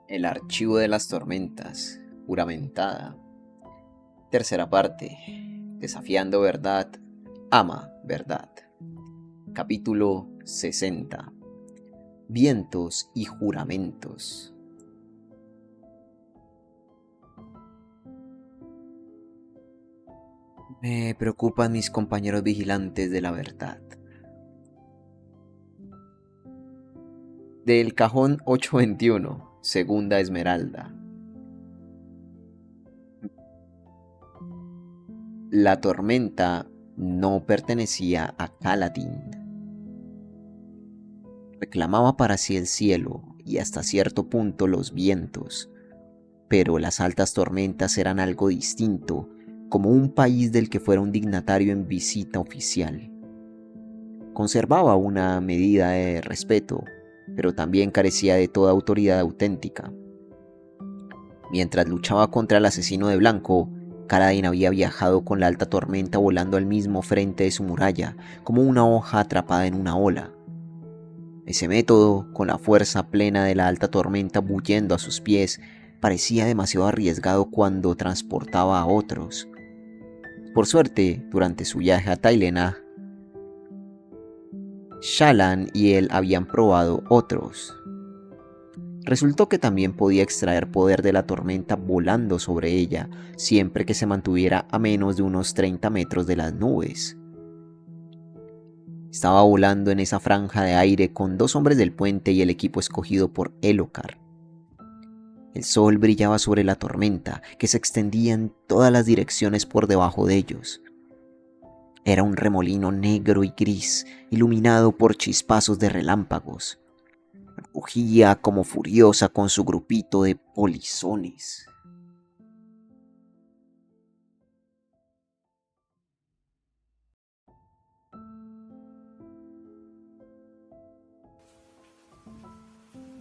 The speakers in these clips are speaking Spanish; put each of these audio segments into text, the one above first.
El archivo de las tormentas, juramentada. Tercera parte. Desafiando verdad, ama verdad. Capítulo 60. Vientos y juramentos. Me preocupan mis compañeros vigilantes de la verdad. Del cajón 821, segunda esmeralda. La tormenta no pertenecía a Kaladin. Reclamaba para sí el cielo y hasta cierto punto los vientos, pero las altas tormentas eran algo distinto, como un país del que fuera un dignatario en visita oficial. Conservaba una medida de respeto, pero también carecía de toda autoridad auténtica. Mientras luchaba contra el asesino de Blanco, Kaladin había viajado con la alta tormenta volando al mismo frente de su muralla, como una hoja atrapada en una ola. Ese método, con la fuerza plena de la alta tormenta bullendo a sus pies, parecía demasiado arriesgado cuando transportaba a otros. Por suerte, durante su viaje a Tailena, Shallan y él habían probado otros. Resultó que también podía extraer poder de la tormenta volando sobre ella, siempre que se mantuviera a menos de unos 30 metros de las nubes. Estaba volando en esa franja de aire con dos hombres del puente y el equipo escogido por Elhokar. El sol brillaba sobre la tormenta, que se extendía en todas las direcciones por debajo de ellos. Era un remolino negro y gris, iluminado por chispazos de relámpagos. Rugía como furiosa con su grupito de polizones.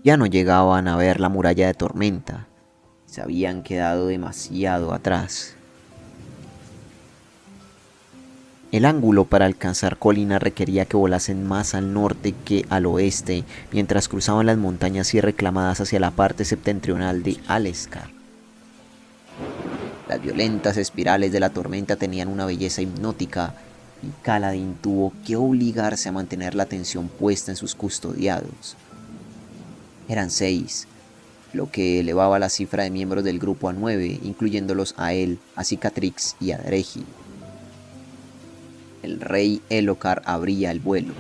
Ya no llegaban a ver la muralla de tormenta. Se habían quedado demasiado atrás. El ángulo para alcanzar Colina requería que volasen más al norte que al oeste, mientras cruzaban las montañas y reclamadas hacia la parte septentrional de Aleskar. Las violentas espirales de la tormenta tenían una belleza hipnótica, y Kaladin tuvo que obligarse a mantener la atención puesta en sus custodiados. Eran 6, lo que elevaba la cifra de miembros del grupo a 9, incluyéndolos a él, a Cicatrix y a Dregi. El rey Elhokar abría el vuelo.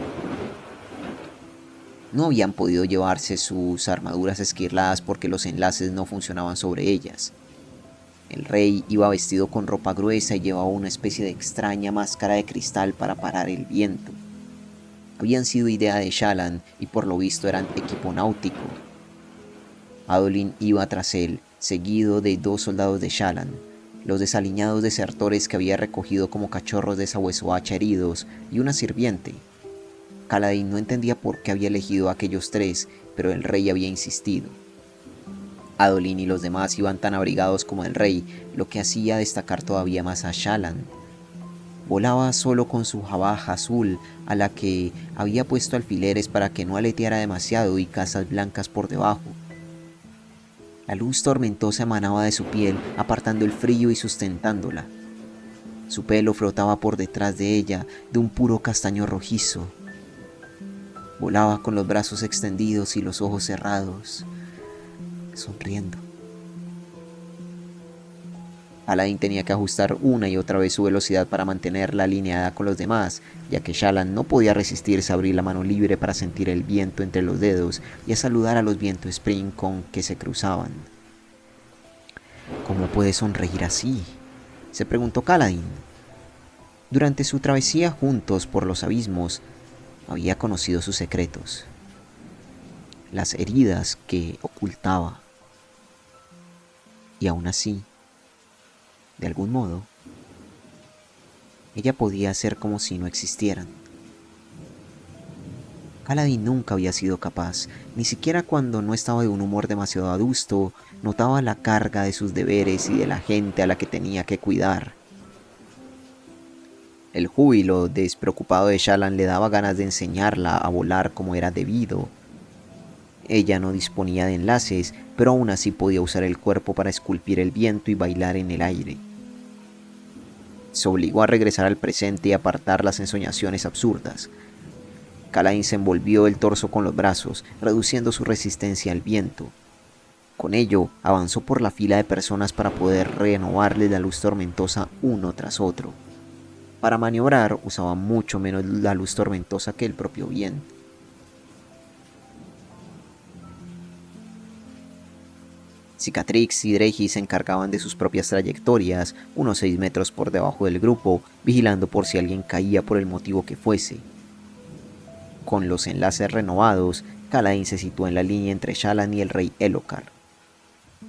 No habían podido llevarse sus armaduras esquirladas porque los enlaces no funcionaban sobre ellas. El rey iba vestido con ropa gruesa y llevaba una especie de extraña máscara de cristal para parar el viento. Habían sido idea de Shallan y por lo visto eran equipo náutico. Adolin iba tras él, seguido de 2 soldados de Shallan, los desaliñados desertores que había recogido como cachorros de Sabuesoacha heridos, y una sirviente. Kaladin no entendía por qué había elegido a aquellos 3, pero el rey había insistido. Adolin y los demás iban tan abrigados como el rey, lo que hacía destacar todavía más a Shallan. Volaba solo con su jabaja azul, a la que había puesto alfileres para que no aleteara demasiado y casas blancas por debajo. La luz tormentosa emanaba de su piel, apartando el frío y sustentándola. Su pelo flotaba por detrás de ella, de un puro castaño rojizo. Volaba con los brazos extendidos y los ojos cerrados, sonriendo. Kaladin tenía que ajustar una y otra vez su velocidad para mantenerla alineada con los demás, ya que Shallan no podía resistirse a abrir la mano libre para sentir el viento entre los dedos y a saludar a los vientos Spring con que se cruzaban. ¿Cómo puede sonreír así?, se preguntó Kaladin. Durante su travesía juntos por los abismos, había conocido sus secretos, las heridas que ocultaba. Y aún así, de algún modo, ella podía hacer como si no existieran. Kaladin nunca había sido capaz, ni siquiera cuando no estaba de un humor demasiado adusto, notaba la carga de sus deberes y de la gente a la que tenía que cuidar. El júbilo despreocupado de Shallan le daba ganas de enseñarla a volar como era debido. Ella no disponía de enlaces, pero aún así podía usar el cuerpo para esculpir el viento y bailar en el aire. Se obligó a regresar al presente y apartar las ensoñaciones absurdas. Calain se envolvió el torso con los brazos, reduciendo su resistencia al viento. Con ello, avanzó por la fila de personas para poder renovarles la luz tormentosa uno tras otro. Para maniobrar, usaba mucho menos la luz tormentosa que el propio viento. Cicatrix y Dreyji se encargaban de sus propias trayectorias, unos 6 metros por debajo del grupo, vigilando por si alguien caía por el motivo que fuese. Con los enlaces renovados, Calain se situó en la línea entre Shallan y el rey Elhokar.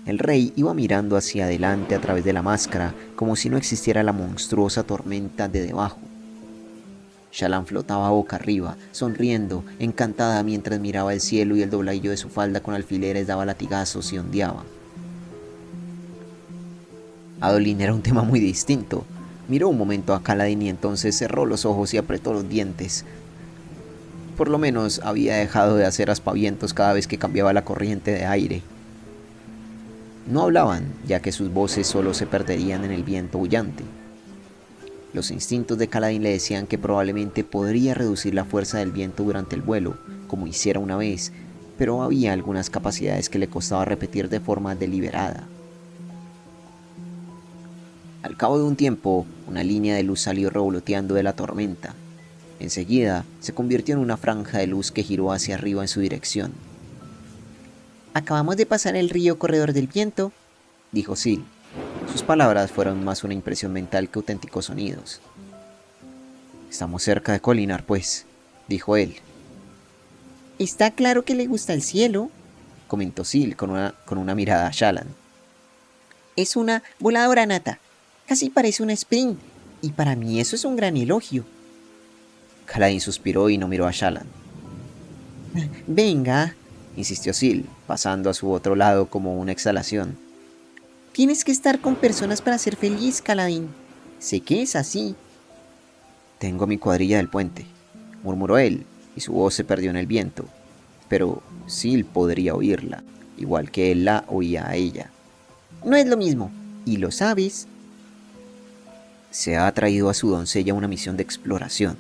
El rey iba mirando hacia adelante a través de la máscara, como si no existiera la monstruosa tormenta de debajo. Shallan flotaba boca arriba, sonriendo, encantada mientras miraba el cielo y el dobladillo de su falda con alfileres daba latigazos y ondeaba. Adolin era un tema muy distinto. Miró un momento a Kaladin y entonces cerró los ojos y apretó los dientes. Por lo menos había dejado de hacer aspavientos cada vez que cambiaba la corriente de aire. No hablaban, ya que sus voces solo se perderían en el viento aullante. Los instintos de Kaladin le decían que probablemente podría reducir la fuerza del viento durante el vuelo, como hiciera una vez, pero había algunas capacidades que le costaba repetir de forma deliberada. Al cabo de un tiempo, una línea de luz salió revoloteando de la tormenta. Enseguida, se convirtió en una franja de luz que giró hacia arriba en su dirección. «Acabamos de pasar el río Corredor del Viento», dijo Syl. Sus palabras fueron más una impresión mental que auténticos sonidos. «Estamos cerca de Kholinar, pues», dijo él. «Está claro que le gusta el cielo», comentó Syl con una mirada a Shallan. «Es una voladora nata. Casi parece una sprint, y para mí eso es un gran elogio». Kaladin suspiró y no miró a Shallan. «Venga», insistió Syl, pasando a su otro lado como una exhalación. «Tienes que estar con personas para ser feliz, Kaladin. Sé que es así». «Tengo mi cuadrilla del puente», murmuró él, y su voz se perdió en el viento. Pero Syl podría oírla, igual que él la oía a ella. «No es lo mismo, y lo sabes». «Se ha traído a su doncella una misión de exploración.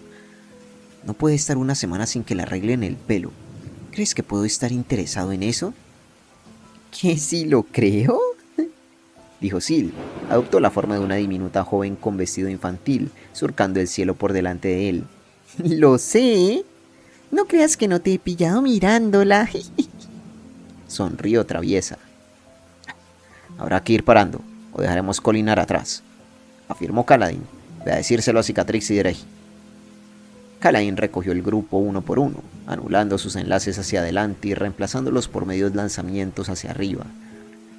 No puede estar una semana sin que le arreglen el pelo. ¿Crees que puedo estar interesado en eso?» «¿Que sí lo creo?», dijo Syl. Adoptó la forma de una diminuta joven con vestido infantil, surcando el cielo por delante de él. «Lo sé. No creas que no te he pillado mirándola». Sonrió traviesa. «Habrá que ir parando, o dejaremos Kholinar atrás», afirmó Kaladin. «Ve a decírselo a Cicatrix y Dreyji». Kaladin recogió el grupo uno por uno, anulando sus enlaces hacia adelante y reemplazándolos por medios lanzamientos hacia arriba.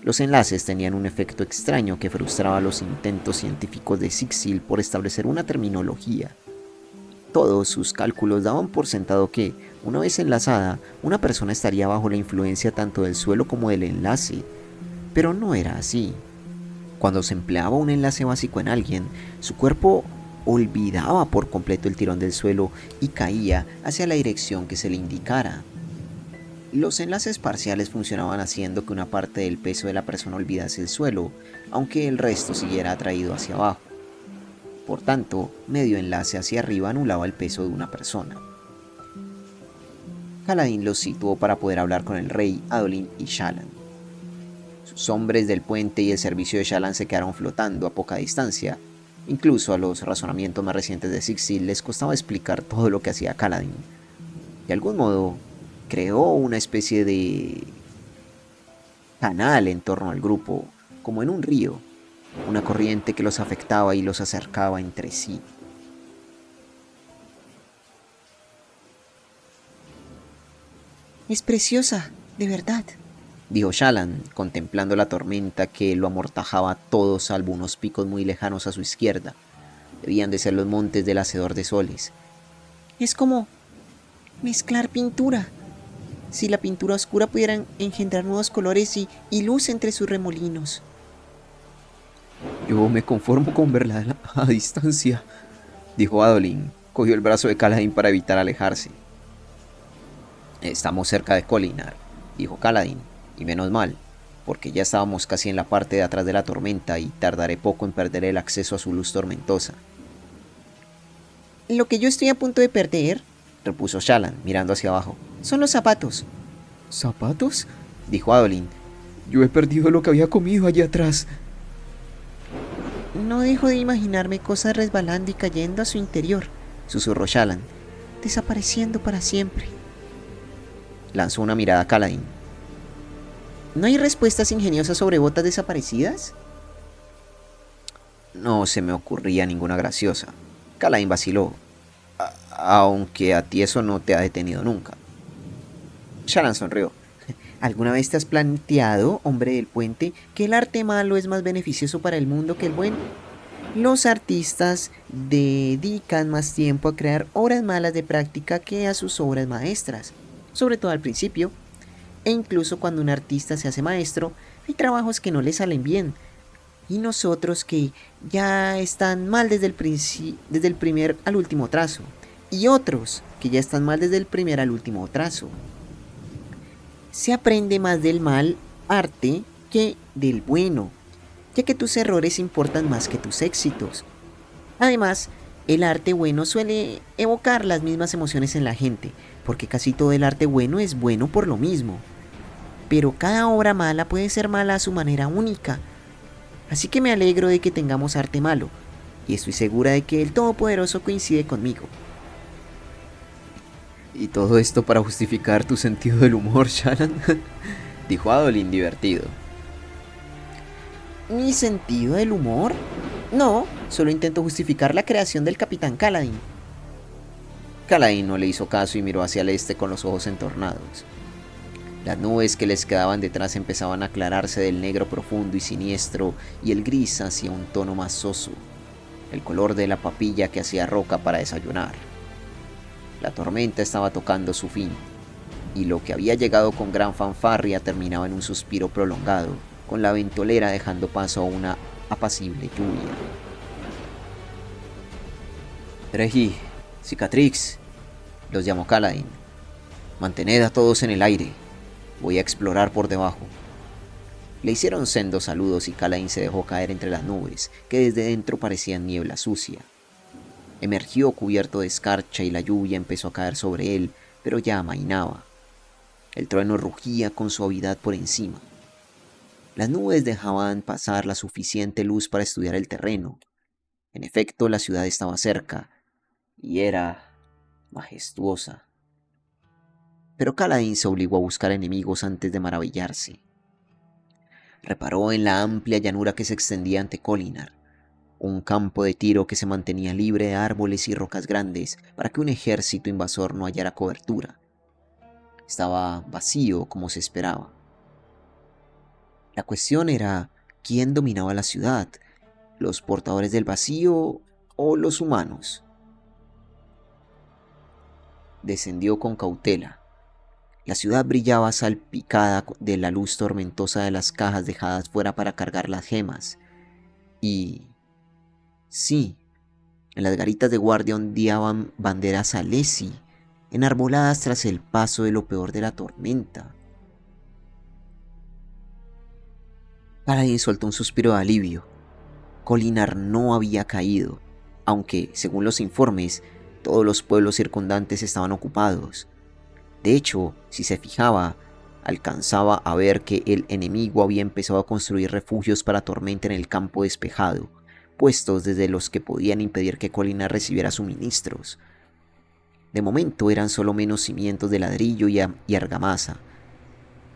Los enlaces tenían un efecto extraño que frustraba los intentos científicos de Sixil por establecer una terminología. Todos sus cálculos daban por sentado que, una vez enlazada, una persona estaría bajo la influencia tanto del suelo como del enlace, pero no era así. Cuando se empleaba un enlace básico en alguien, su cuerpo olvidaba por completo el tirón del suelo y caía hacia la dirección que se le indicara. Los enlaces parciales funcionaban haciendo que una parte del peso de la persona olvidase el suelo, aunque el resto siguiera atraído hacia abajo. Por tanto, medio enlace hacia arriba anulaba el peso de una persona. Kaladin los situó para poder hablar con el rey, Adolin y Shallan. Sus hombres del puente y el servicio de Shallan se quedaron flotando a poca distancia. Incluso a los razonamientos más recientes de Sixil les costaba explicar todo lo que hacía Kaladin. De algún modo, creó una especie de canal en torno al grupo, como en un río, una corriente que los afectaba y los acercaba entre sí. «Es preciosa, de verdad», dijo Shallan, contemplando la tormenta que lo amortajaba todo salvo unos picos muy lejanos a su izquierda. Debían de ser los montes del Hacedor de Soles. «Es como mezclar pintura. Si la pintura oscura pudiera engendrar nuevos colores y luz entre sus remolinos». «Yo me conformo con verla a distancia», dijo Adolin. Cogió el brazo de Kaladin para evitar alejarse. «Estamos cerca de Kholinar», dijo Kaladin, y menos mal, porque ya estábamos casi en la parte de atrás de la tormenta y tardaré poco en perder el acceso a su luz tormentosa. Lo que yo estoy a punto de perder, Repuso Shallan, mirando hacia abajo. son los zapatos. ¿Zapatos? Dijo Adolin. Yo he perdido lo que había comido allá atrás. No dejo de imaginarme cosas resbalando y cayendo a su interior, Susurró Shallan. desapareciendo para siempre. Lanzó una mirada a Kaladin. ¿No hay respuestas ingeniosas sobre botas desaparecidas? No se me ocurría ninguna graciosa. Kaladin vaciló. Aunque a ti eso no te ha detenido nunca. Shallan sonrió. ¿Alguna vez te has planteado, hombre del puente, que el arte malo es más beneficioso para el mundo que el bueno? Los artistas dedican más tiempo a crear obras malas de práctica que a sus obras maestras, sobre todo al principio. E incluso cuando un artista se hace maestro, hay trabajos que no le salen bien. Y nosotros que ya están mal desde el primer al último trazo. Y otros que ya están mal desde el primer al último trazo. Se aprende más del mal arte que del bueno, ya que tus errores importan más que tus éxitos. Además, el arte bueno suele evocar las mismas emociones en la gente, porque casi todo el arte bueno es bueno por lo mismo. Pero cada obra mala puede ser mala a su manera única. Así que me alegro de que tengamos arte malo, y estoy segura de que el Todopoderoso coincide conmigo. ¿Y todo esto para justificar tu sentido del humor, Shallan? Dijo Adolin divertido. ¿Mi sentido del humor? No, solo intento justificar la creación del Capitán Kaladin. Kaladin no le hizo caso y miró hacia el este con los ojos entornados. Las nubes que les quedaban detrás empezaban a aclararse del negro profundo y siniestro y el gris hacia un tono más soso, el color de la papilla que hacía Roca para desayunar. La tormenta estaba tocando su fin, y lo que había llegado con gran fanfarria terminaba en un suspiro prolongado, con la ventolera dejando paso a una apacible lluvia. Treji, Cicatrix, los llamó Kaladin. Mantened a todos en el aire. Voy a explorar por debajo. Le hicieron sendos saludos y Kaladin se dejó caer entre las nubes, que desde dentro parecían niebla sucia. Emergió cubierto de escarcha y la lluvia empezó a caer sobre él, pero ya amainaba. El trueno rugía con suavidad por encima. Las nubes dejaban pasar la suficiente luz para estudiar el terreno. En efecto, la ciudad estaba cerca, y era majestuosa. Pero Kaladin se obligó a buscar enemigos antes de maravillarse. Reparó en la amplia llanura que se extendía ante Kholinar, un campo de tiro que se mantenía libre de árboles y rocas grandes para que un ejército invasor no hallara cobertura. Estaba vacío como se esperaba. La cuestión era quién dominaba la ciudad, los portadores del vacío o los humanos. Descendió con cautela. La ciudad brillaba salpicada de la luz tormentosa de las cajas dejadas fuera para cargar las gemas. Y sí, en las garitas de guardia ondeaban banderas alesi, enarboladas tras el paso de lo peor de la tormenta. Kaladin soltó un suspiro de alivio. Kholinar no había caído, aunque, según los informes, todos los pueblos circundantes estaban ocupados. De hecho, si se fijaba, alcanzaba a ver que el enemigo había empezado a construir refugios para tormenta en el campo despejado, puestos desde los que podían impedir que Kholinar recibiera suministros. De momento eran solo menos cimientos de ladrillo y argamasa.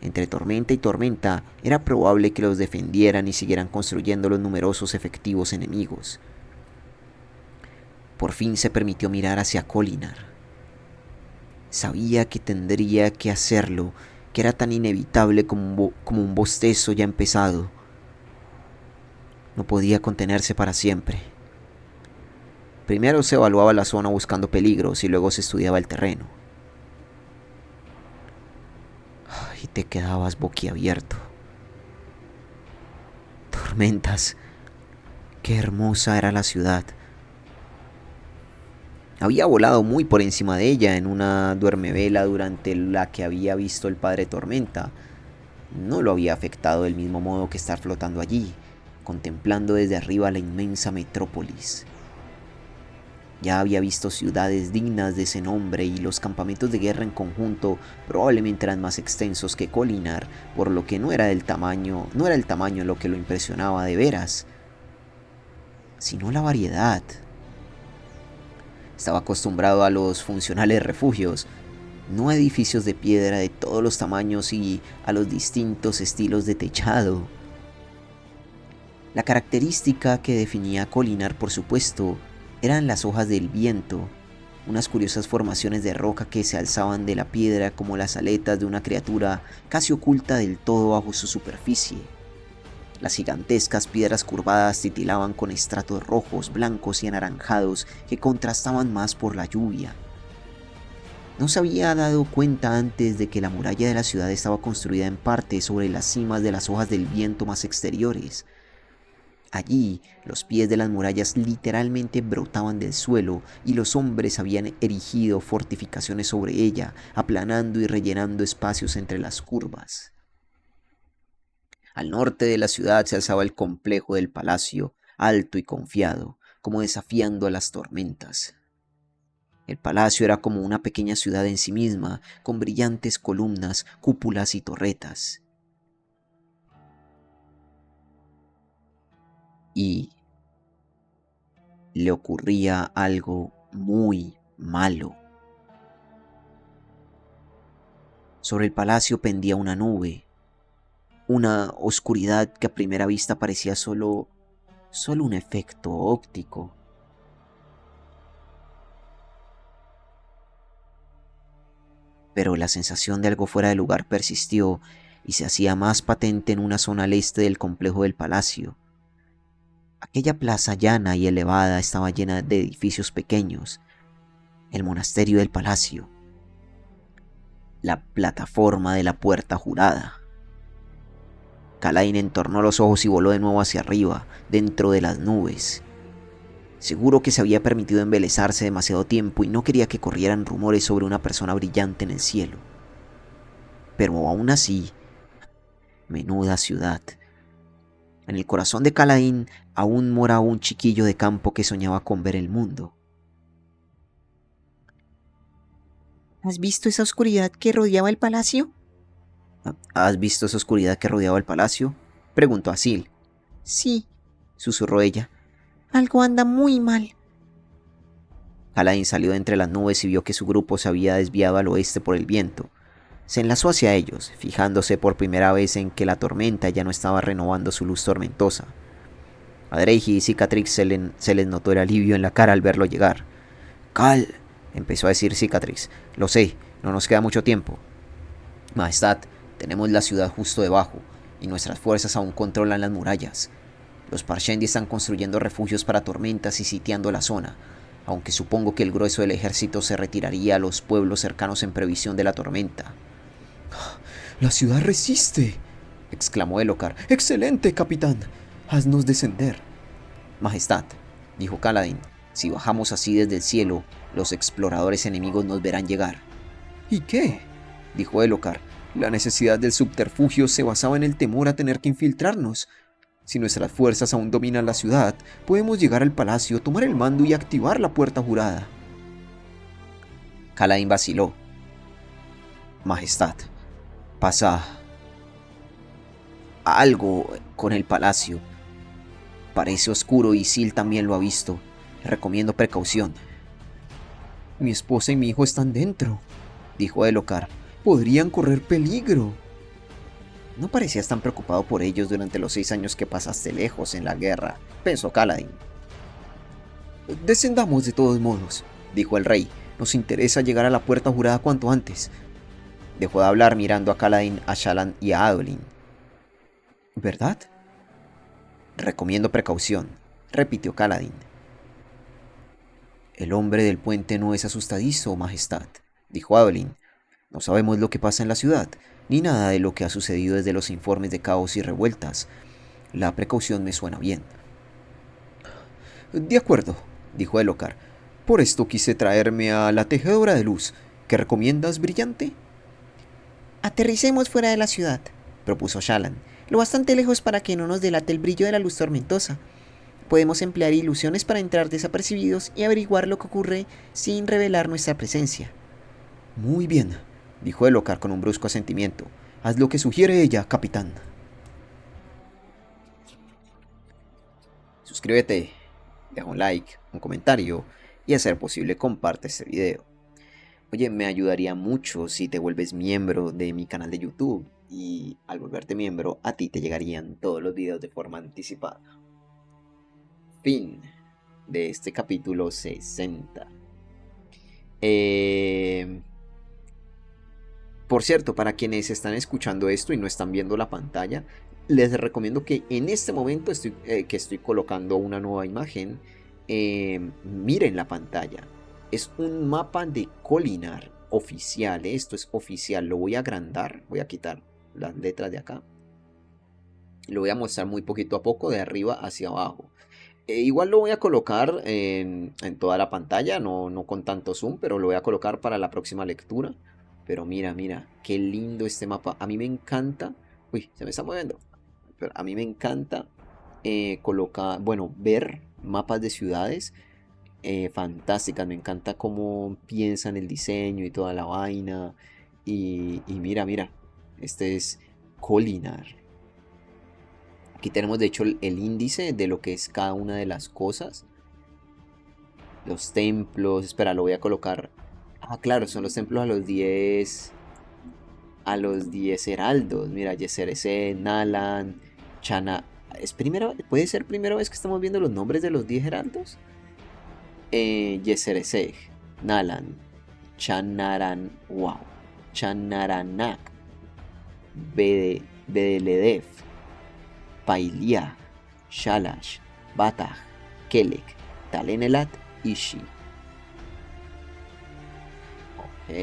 Entre tormenta y tormenta era probable que los defendieran y siguieran construyendo los numerosos efectivos enemigos. Por fin se permitió mirar hacia Kholinar. Sabía que tendría que hacerlo, que era tan inevitable como un bostezo ya empezado. No podía contenerse para siempre. Primero se evaluaba la zona buscando peligros y luego se estudiaba el terreno. Y te quedabas boquiabierto. Tormentas. Qué hermosa era la ciudad. Había volado muy por encima de ella en una duermevela durante la que había visto el padre Tormenta. No lo había afectado del mismo modo que estar flotando allí, contemplando desde arriba la inmensa metrópolis. Ya había visto ciudades dignas de ese nombre y los campamentos de guerra en conjunto probablemente eran más extensos que Kholinar, por lo que no era el tamaño lo que lo impresionaba de veras, sino la variedad. Estaba acostumbrado a los funcionales refugios, no a edificios de piedra de todos los tamaños y a los distintos estilos de techado. La característica que definía a Kholinar, por supuesto, eran las hojas del viento, unas curiosas formaciones de roca que se alzaban de la piedra como las aletas de una criatura casi oculta del todo bajo su superficie. Las gigantescas piedras curvadas titilaban con estratos rojos, blancos y anaranjados que contrastaban más por la lluvia. No se había dado cuenta antes de que la muralla de la ciudad estaba construida en parte sobre las cimas de las hojas del viento más exteriores. Allí, los pies de las murallas literalmente brotaban del suelo y los hombres habían erigido fortificaciones sobre ella, aplanando y rellenando espacios entre las curvas. Al norte de la ciudad se alzaba el complejo del palacio, alto y confiado, como desafiando a las tormentas. El palacio era como una pequeña ciudad en sí misma, con brillantes columnas, cúpulas y torretas. Y le ocurría algo muy malo. Sobre el palacio pendía una nube, una oscuridad que a primera vista parecía solo un efecto óptico. Pero la sensación de algo fuera de lugar persistió y se hacía más patente en una zona al este del complejo del palacio. Aquella plaza llana y elevada estaba llena de edificios pequeños, el monasterio del palacio, la plataforma de la puerta jurada. Khalain entornó los ojos y voló de nuevo hacia arriba, dentro de las nubes. Seguro que se había permitido embelesarse demasiado tiempo y no quería que corrieran rumores sobre una persona brillante en el cielo. Pero aún así, menuda ciudad. En el corazón de Khalain aún moraba un chiquillo de campo que soñaba con ver el mundo. ¿Has visto esa oscuridad que rodeaba el palacio? ¿Has visto esa oscuridad que rodeaba el palacio?, preguntó Asil. Sí, Susurró ella. algo anda muy mal. Khalain salió de entre las nubes y vio que su grupo se había desviado al oeste por el viento. Se enlazó hacia ellos, fijándose por primera vez en que la tormenta ya no estaba renovando su luz tormentosa. A Dreiji y Cicatrix se les notó el alivio en la cara al verlo llegar. «Cal», empezó a decir Cicatrix, «lo sé, no nos queda mucho tiempo». «Majestad, tenemos la ciudad justo debajo, y nuestras fuerzas aún controlan las murallas. Los Parshendi están construyendo refugios para tormentas y sitiando la zona, aunque supongo que el grueso del ejército se retiraría a los pueblos cercanos en previsión de la tormenta». ¡La ciudad resiste!, exclamó Elhokar. ¡Excelente, capitán! Haznos descender. «Majestad», dijo Kaladin, «si bajamos así desde el cielo, los exploradores enemigos nos verán llegar». ¿Y qué?, dijo Elhokar. La necesidad del subterfugio se basaba en el temor a tener que infiltrarnos. Si nuestras fuerzas aún dominan la ciudad, podemos llegar al palacio, tomar el mando y activar la puerta jurada. Kaladin vaciló. «Majestad, pasa algo con el palacio. Parece oscuro y Sil también lo ha visto. Recomiendo precaución». Mi esposa y mi hijo están dentro, dijo Elhokar. Podrían correr peligro. No parecías tan preocupado por ellos durante los 6 años que pasaste lejos en la guerra, pensó Kaladin. Descendamos de todos modos, dijo el rey. Nos interesa llegar a la puerta jurada cuanto antes. Dejó de hablar mirando a Kaladin, a Shallan y a Adolin. ¿Verdad? Recomiendo precaución, repitió Kaladin. El hombre del puente no es asustadizo, majestad, dijo Adolin. No sabemos lo que pasa en la ciudad, ni nada de lo que ha sucedido desde los informes de caos y revueltas. La precaución me suena bien. De acuerdo, dijo Elhokar. Por esto quise traerme a la tejedora de luz. ¿Qué recomiendas, brillante? Aterricemos fuera de la ciudad, propuso Shallan, lo bastante lejos para que no nos delate el brillo de la luz tormentosa. Podemos emplear ilusiones para entrar desapercibidos y averiguar lo que ocurre sin revelar nuestra presencia. Muy bien, dijo Elhokar con un brusco asentimiento. Haz lo que sugiere ella, capitán. Suscríbete, deja un like, un comentario y a ser posible comparte este video. Oye, me ayudaría mucho si te vuelves miembro de mi canal de YouTube y al volverte miembro a ti te llegarían todos los videos de forma anticipada. Fin de este capítulo 60. Por cierto, para quienes están escuchando esto y no están viendo la pantalla, les recomiendo que en este momento estoy colocando una nueva imagen, miren la pantalla. Es un mapa de Kholinar oficial, esto es oficial, lo voy a agrandar, voy a quitar las letras de acá. Lo voy a mostrar muy poquito a poco, de arriba hacia abajo. Igual lo voy a colocar en toda la pantalla, no con tanto zoom, pero lo voy a colocar para la próxima lectura. Pero mira, qué lindo este mapa. A mí me encanta... Uy, se me está moviendo. Pero a mí me encanta ver mapas de ciudades fantásticas. Me encanta cómo piensan el diseño y toda la vaina. Y mira, este es Kholinar. Aquí tenemos de hecho el índice de lo que es cada una de las cosas. Los templos, espera, lo voy a colocar. Ah, claro, son los templos a los 10. A los 10 heraldos. Mira, Yeserese, Nalan, Chana. ¿Puede ser primera vez que estamos viendo los nombres de los 10 heraldos? Yeserese, Nalan, Chanaranak, Bedeledef, Pailia, Shalash, Batag, Kelek, Talenelat, Ishi. Ok,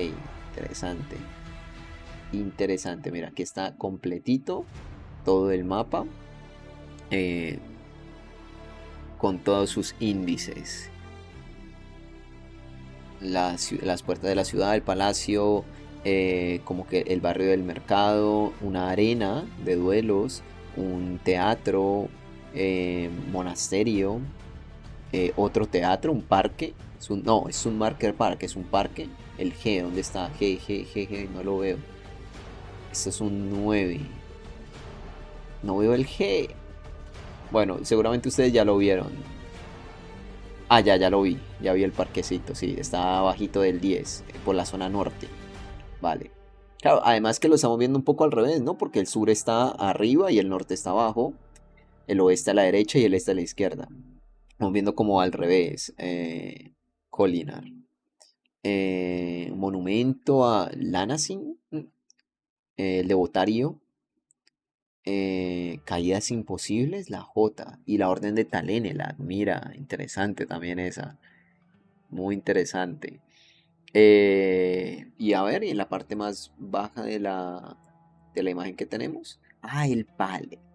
interesante, mira, aquí está completito todo el mapa con todos sus índices. Las puertas de la ciudad, el palacio, como que el barrio del mercado, una arena de duelos, un teatro, monasterio, otro teatro, un parque. Es un marker park, es un parque. El G, ¿dónde está? G, no lo veo. Esto es un 9. No veo el G. Bueno, seguramente ustedes ya lo vieron. Ah, ya lo vi. Ya vi el parquecito, sí. Está abajito del 10, por la zona norte. Vale. Claro, además que lo estamos viendo un poco al revés, ¿no? Porque el sur está arriba y el norte está abajo. El oeste a la derecha y el este a la izquierda. Estamos viendo como al revés. Kholinar. Monumento a Lanasin. El devotario. Caídas imposibles, la J. Y la orden de Talenelat. Mira, interesante también esa. Muy interesante. Y a ver, y en la parte más baja de la imagen que tenemos. Ah,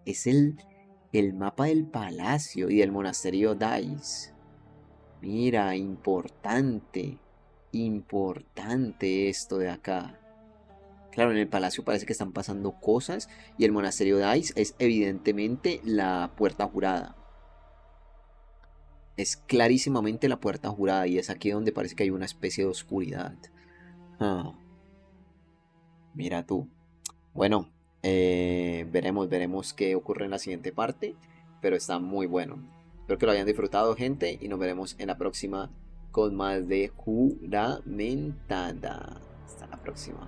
es el mapa del palacio y del monasterio Dais. Mira, importante esto de acá. Claro, en el palacio parece que están pasando cosas y el monasterio Dais es evidentemente la puerta jurada. Es clarísimamente la puerta jurada y es aquí donde parece que hay una especie de oscuridad. Ah, mira tú. Bueno, veremos qué ocurre en la siguiente parte, pero está muy bueno. Espero que lo hayan disfrutado, gente, y nos veremos en la próxima con más de Juramentada. Hasta la próxima.